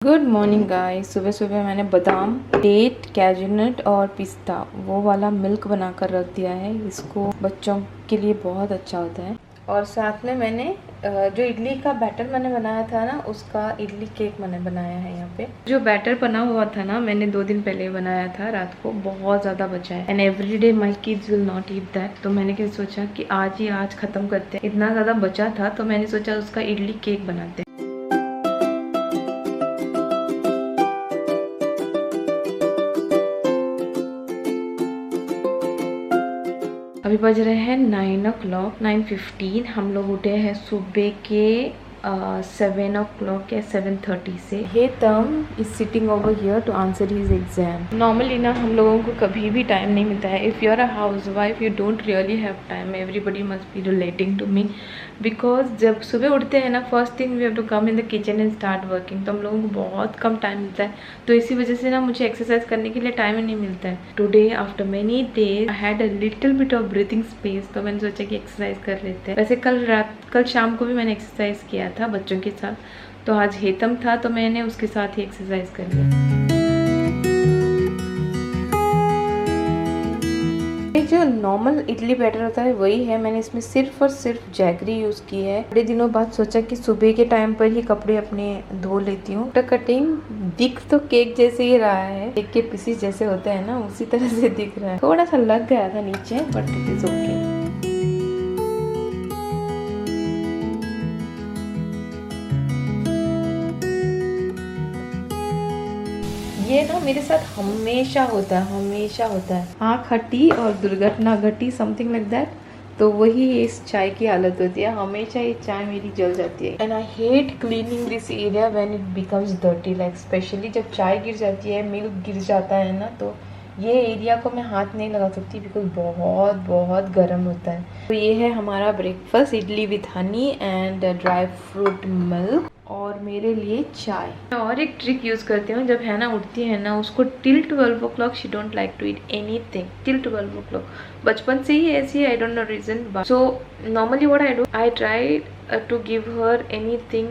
Good morning guys. सुबह सुबह मैंने बादाम, डेट, कैजुनट और पिस्ता वो वाला मिल्क बनाकर रख दिया है। इसको बच्चों के लिए बहुत अच्छा होता है। और साथ में मैंने जो इडली का बैटर मैंने बनाया था ना, उसका इडली केक मैंने बनाया है। यहाँ पे जो बैटर बना हुआ था ना, मैंने 2 दिन पहले बनाया था रात को, बहुत ज़्यादा बचा है। And every day my kids will not eat that. तो मैंने क्या सोचा कि आज ख़त्म करते हैं। इतना ज़्यादा बचा था तो मैंने सोचा उसका इडली केक बनाते हैं। अभी बज रहे हैं 9 o'clock, 9:15। हम लोग उठे हैं सुबह के 7 o'clock या 7:30 से। Hetam is sitting over here to answer his exam. Normally ना हम लोगों को कभी भी टाइम नहीं मिलता है। If you are a housewife you don't really have time. Everybody must be relating to me because जब सुबह उठते हैं ना, first thing we have to come in the kitchen and start working. तो हम लोगों को बहुत कम टाइम मिलता है। तो इसी वजह से ना मुझे एक्सरसाइज करने के लिए टाइम ही नहीं मिलता है। Today after many days I had a little bit of breathing space, तो मैंने सोचा कि एक्सरसाइज कर लेते हैं। वैसे कल शाम को भी मैंने एक्सरसाइज किया था बच्चों के साथ। तो आज हेतम था तो मैंने उसके साथ ही एक्सरसाइज कर लिया। जो नॉर्मल इडली बैटर होता है वही है। मैंने इसमें सिर्फ और सिर्फ जैगरी यूज की है। बड़े दिनों बाद सोचा कि सुबह के टाइम पर ही कपड़े अपने धो लेती हूँ। कटिंग दिख तो केक जैसे ही रहा है, केक के पीसेस जैसे होते हैं ना, उसी तरह से दिख रहा है। थोड़ा सा लग गया था नीचे, बट इट इज ओके। ये ना मेरे साथ हमेशा होता है। आँख हटी और दुर्घटना घटी, समथिंग लाइक दैट। तो वही इस चाय की हालत होती है। हमेशा ये चाय मेरी जल जाती है। And I hate cleaning this area when it becomes dirty, like specially जब चाय गिर जाती है, मिल्क गिर जाता है ना, तो ये एरिया को मैं हाथ नहीं लगा सकती बिकॉज बहुत गर्म होता है। तो ये है हमारा breakfast, idli with honey and dry fruit milk, और मेरे लिए चाय। मैं और एक ट्रिक यूज करती हूँ। जब है ना उठती है ना, उसको till 12 o'clock she don't like to eat anything till 12 o'clock। बचपन से ही ऐसी है, I don't know reason. So normally what I do, I try to give her anything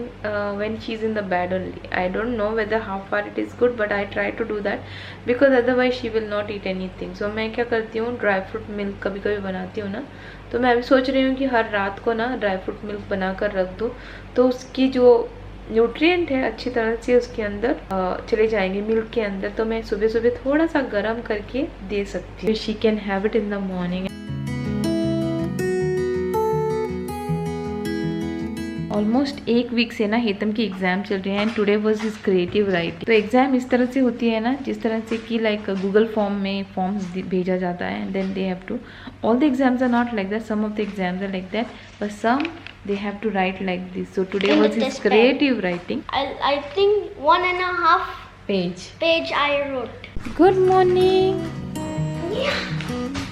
when she's in the bed only. I don't know whether how far it is good, but I try to do that because otherwise she will not eat anything. So मैं क्या करती हूँ, dry fruit milk कभी कभी बनाती हूँ ना, तो मैं अभी सोच रही हूँ कि हर रात को ना ड्राई फ्रूट मिल्क बना कर रख दूँ, तो उसकी जो न्यूट्रिएंट है अच्छी तरह से उसके अंदर चले जाएंगे मिल्क के अंदर। तो मैं सुबह सुबह थोड़ा सा गर्म करके दे सकती हूँ। She can have it in the morning. Almost 1 week से ना हेतम की एग्जाम चल रही है and today was his creative writing. तो एग्जाम इस तरह से होती है ना, जिस तरह से कि लाइक गूगल फॉर्म में फॉर्म्स भेजा जाता है and then they have to, all the exams are not like that, some of the exams are like that, but some they have to write like this. So today was his creative writing. I think 1.5 page I wrote. Good morning. Yeah.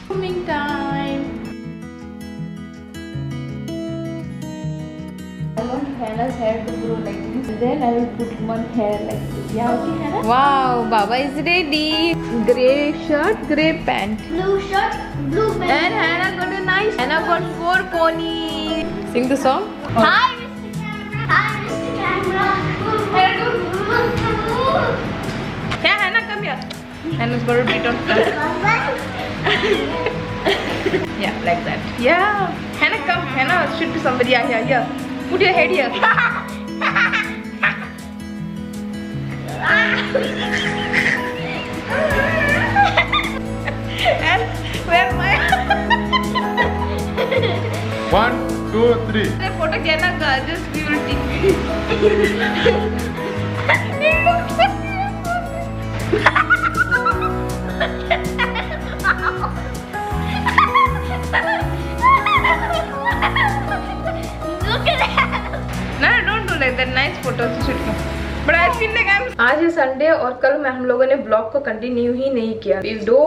Morning time. I want Hannah's hair to grow like this. Then I will put one hair like this. Yeah, okay, Hannah? Wow, Baba is ready. Grey shirt, grey pant. Blue shirt, blue pants. And Hannah got a nice. Hannah got 4 ponies. Sing the song. Hi, Mr. Camera. Hi, Mr. Camera. Yeah, Hannah, come here. Hannah's got a bit of yeah, like that. Yeah. Hannah, come. Hannah, should be somebody out here. Here. Put your head here. And where my 1, 2, 3. photo कहना का just we will take Look at that. No, don't do like that. Nice photos shoot me. But I feel like I'm. आज है Sunday और कल में हम लोगों ने ब्लॉग को कंटिन्यू ही नहीं किया। दो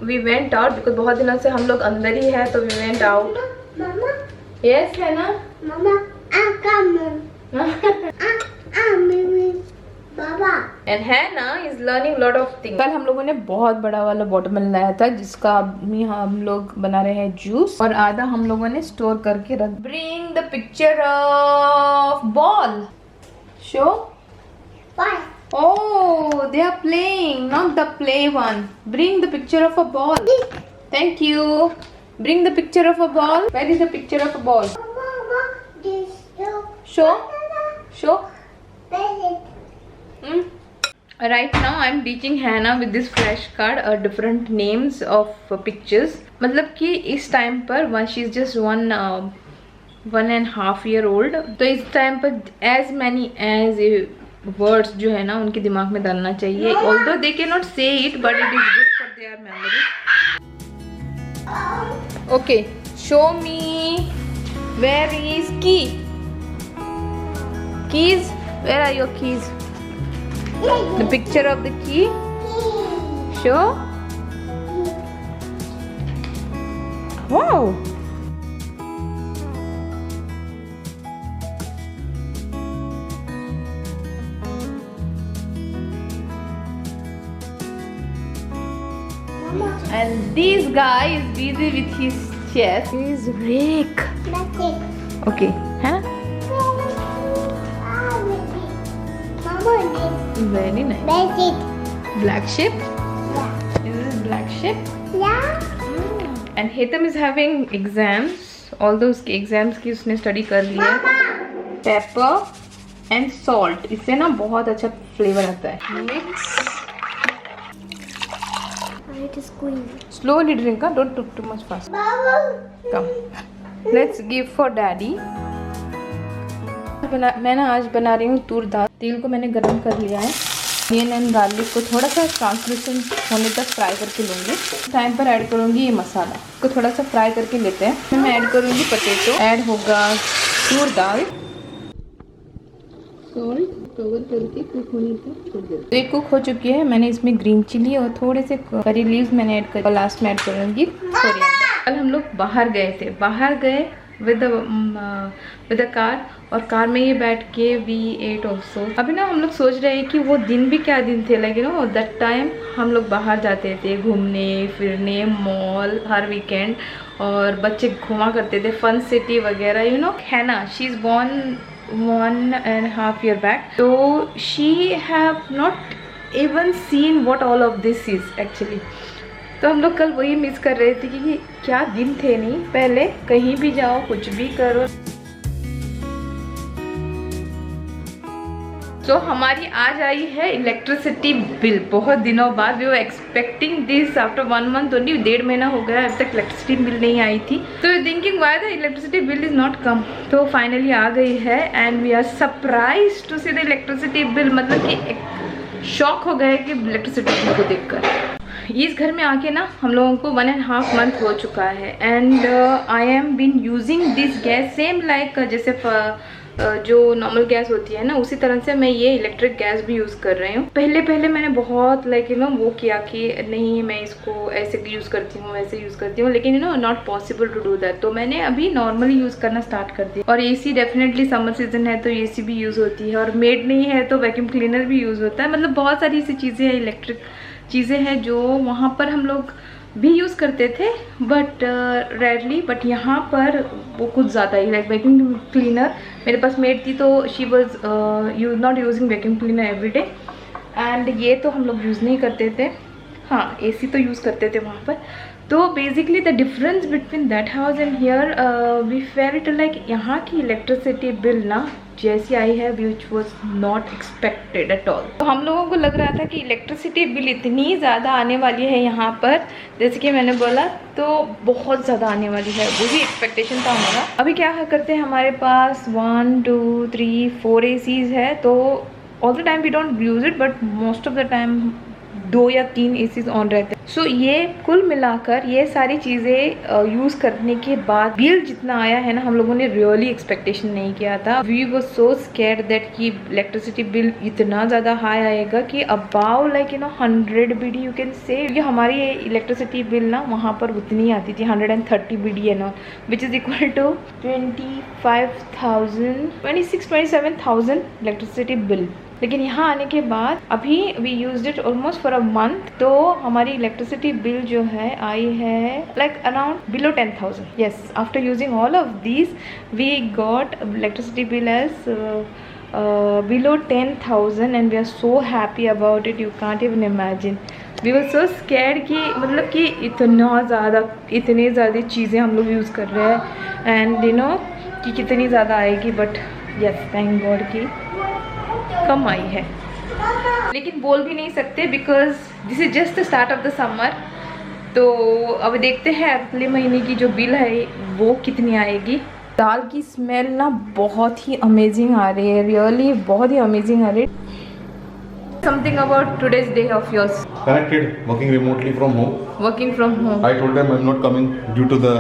we went out because बहुत दिनों से हम लोग अंदर ही है, तो we went out. Mama. Yes, है ना? Mama, I'm coming. I'm Baba. And Hannah is learning lot of things. कल हम लोगों ने बहुत बड़ा वाला वाटरमेलन लाया था जिसका अभी हम लोग बना रहे हैं जूस, और आधा हम लोगों ने स्टोर करके रख। Bring the picture of ball. Show. Bye. they are playing, not the play one. Bring the picture of a ball. Thank you. Bring the picture of a ball. Where is the picture of a ball? Show. Show. Right now I'm teaching Hannah with this flashcard different names of pictures. मतलब कि इस time पर she is just 1.5 year old, तो इस time पर as many as words जो है ना उनके दिमाग में डालना चाहिए. Although they cannot say it, but it is good for their memory. Okay, show me where is key. Keys, where are your keys? The picture of the key. Show. Wow. And this guy is busy with his chest. He is rake. Okay, huh? Very nice. Black sheep. Is this black sheep? And Hetam is having exams. All those exams की उसने study कर लिया. Pepper and salt. इससे ना बहुत अच्छा flavor आता है. Mix. Slowly drink, huh? Don't took too much fast. Come. Let's give for daddy. मैं ना आज बना रही हूँ तूर दाल. तेल को मैंने गरम कर लिया है. अनियन एंड गार्लिक को थोड़ा सा ट्रांसलूसेंट होने तक फ्राई करके लूँगी. टाइम पर ऐड करूँगी ये मसाला. इसको थोड़ा सा फ्राई करके लेते हैं. मैं ऐड करूँगी पोटैटो. ऐड होगा तूर दाल. सॉल्ट कवर करके कुक होने तक छोड़ देते. तो ये कुक हो चुकी है. मैंने इसमें ग्रीन चिली और थोड़े से करी लीव्स मैंने ऐड कर. लास्ट में ऐड करूँगी कोरिएंडर. कल हम लोग बाहर गए थे. बाहर गए विद द कार. और कार में ये बैठ के वी एट ऑल्सो. अभी ना हम लोग सोच रहे हैं कि वो दिन भी क्या दिन थे. Like you know that time हम लोग बाहर जाते थे घूमने फिरने मॉल हर वीकेंड. और बच्चे घुमा करते थे फन सिटी वगैरह. यू नो हैना she is born 1.5 year back. So she have not even seen what all of this is actually. तो हम लोग कल वही मिस कर रहे थे कि क्या दिन थे नहीं पहले. कहीं भी जाओ कुछ भी करो. तो हमारी आज आई है इलेक्ट्रिसिटी बिल. बहुत दिनों बाद we were expecting this after 1 month only. 1.5 महीना हो गया अब तक इलेक्ट्रिसिटी बिल नहीं आई थी. तो thinking why the electricity bill is not come. तो फाइनली आ गई है and we are surprise to see the electricity bill. मतलब कि शॉक हो गए कि इलेक्ट्रिसिटी बिल को देखकर. इस घर में आके ना हम लोगों को 1.5 month हो चुका है. And I am been using this gas same like जैसे जो नॉर्मल गैस होती है ना उसी तरह से मैं ये इलेक्ट्रिक गैस भी यूज़ कर रही हूँ. पहले मैंने बहुत लाइक यू नो वो किया कि नहीं मैं इसको ऐसे यूज़ करती हूँ वैसे यूज़ करती हूँ. लेकिन you know not possible to do that. तो मैंने अभी नॉर्मली यूज़ करना स्टार्ट कर दिया. और एसी डेफिनेटली समर सीजन है तो एसी भी यूज़ होती है. और मेड नहीं है तो वैक्यूम क्लीनर भी यूज़ होता है. मतलब बहुत सारी ऐसी चीज़ें हैं इलेक्ट्रिक चीज़ें हैं जो वहाँ पर हम लोग भी यूज़ करते थे बट रेयरली. बट यहाँ पर वो कुछ ज़्यादा ही लाइक वैक्यूम क्लीनर मेरे पास मेड थी तो she was not using vacuum cleaner every day. And ये तो हम लोग यूज़ नहीं करते थे. हाँ एसी तो यूज़ करते थे वहाँ पर. तो basically the difference between that house and here we felt like यहाँ की इलेक्ट्रिसिटी बिल ना जैसी आई है which was not expected at all. तो हम लोगों को लग रहा था कि इलेक्ट्रिसिटी बिल इतनी ज़्यादा आने वाली है यहाँ पर जैसे कि मैंने बोला तो बहुत ज़्यादा आने वाली है. वो भी एक्सपेक्टेशन था हमारा. अभी क्या करते हैं हमारे पास 1 2 3 4 एसीज है. तो all the time we don't use it but most of the time 2 या 3 एसीज ऑन रहते हैं. सो ये कुल मिलाकर ये सारी चीज़ें यूज़ करने के बाद बिल जितना आया है ना हम लोगों ने रियली एक्सपेक्टेशन नहीं किया था. We were so scared that कि इलेक्ट्रिसिटी बिल इतना ज़्यादा हाई आएगा कि about like you know 100 BD you can say. क्योंकि हमारी इलेक्ट्रिसिटी बिल ना वहाँ पर उतनी आती थी 130 BD है ना which is equal to 26,000 electricity bill. लेकिन यहाँ आने के बाद अभी we used it almost for a month. तो हमारी इलेक्ट्रिसिटी बिल जो है आई है like around below 10,000. Yes after using all of these we got electricity bill as below 10,000 and we are so happy about it, you can't even imagine. We were so scared कि मतलब कि इतने ज़्यादा चीज़ें हम लोग यूज़ कर रहे हैं and you know कि कितनी ज़्यादा आएगी, but yes thank God कि कम आई है, लेकिन बोल भी नहीं सकते because this is just the start of the summer. तो अब देखते हैं अगले महीने की जो बिल है वो कितनी आएगी। दाल की स्मेल ना बहुत ही अमेजिंग आ रही है, रियली बहुत ही अमेजिंग आ रही है। Something about today's day of yours. Connected, working remotely from home. Working from home. I told them I'm not coming due to the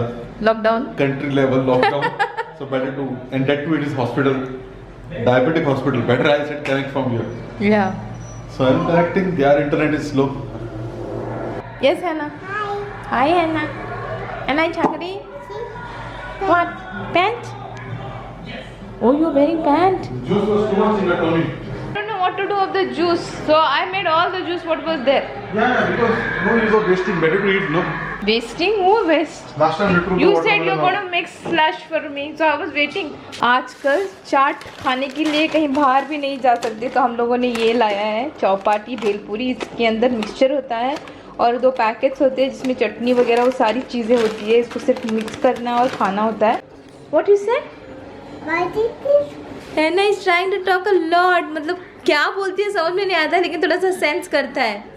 Lockdown. country level lockdown. So better to, and that too it is hospital, diabetic hospital. Better I said connect from here. Yeah. So I'm connecting. Their internet is slow. Yes, Hannah. Hi, Hannah. And I Chakri. What? Pant? Oh, you're wearing pant. Juice was too much in the tummy. I don't know what to do of the juice, so I made all the juice what was there. Yeah, because no use of wasting. Better to eat, no. Wasting? Who waste? Last time we You said you're going to make slush for me, so I was waiting. आजकल चाट खाने के लिए कहीं बाहर भी नहीं जा सकते, तो हम लोगों ने ये लाया है चौपाटी भेलपुरी। इसके अंदर मिक्सचर होता है और 2 पैकेट्स होते हैं जिसमें चटनी वगैरह वो सारी चीज़ें होती है। इसको सिर्फ मिक्स करना और खाना होता है। What you said? Hannah is trying to talk a lot. मतलब क्या बोलती है समझ में नहीं आता, लेकिन थोड़ा सा सेंस करता है।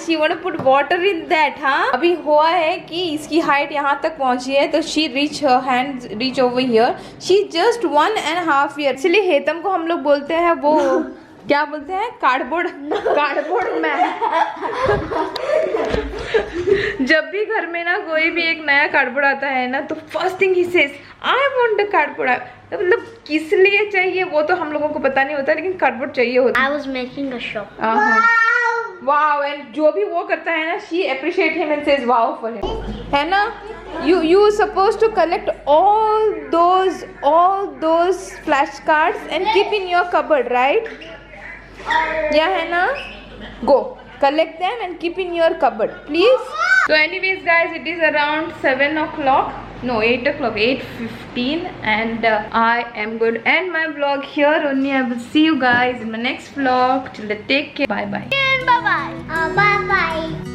she want to put water in that, हाँ। अभी हुआ है कि इसकी हाइट यहाँ तक पहुँची है, तो she reach her hands reach over here. She just 1.5 years. इसलिए हेतम को हम लोग बोलते हैं वो क्या बोलते हैं, कार्डबोर्ड मैन। जब भी घर में ना कोई भी एक नया कार्डबोर्ड आता है ना, तो first thing he says I want the cardboard. मतलब किस लिए चाहिए वो तो हम लोगों को पता नहीं होता, लेकिन कार्डबोर्ड चाहिए होता है। I was making a shop. Wow, and जो भी वो करता है ना, she appreciate him and says wow for him, है ना। you supposed to collect all those flash cards and keep in your cupboard, right? Yeah, है ना। Go collect them and keep in your cupboard, please. So anyways guys, it is around 7 o'clock, no 8 o'clock, 8:15, and I am going to end my vlog here only. I will see you guys in my next vlog. Till then, take care, bye bye. Bye bye. Bye bye.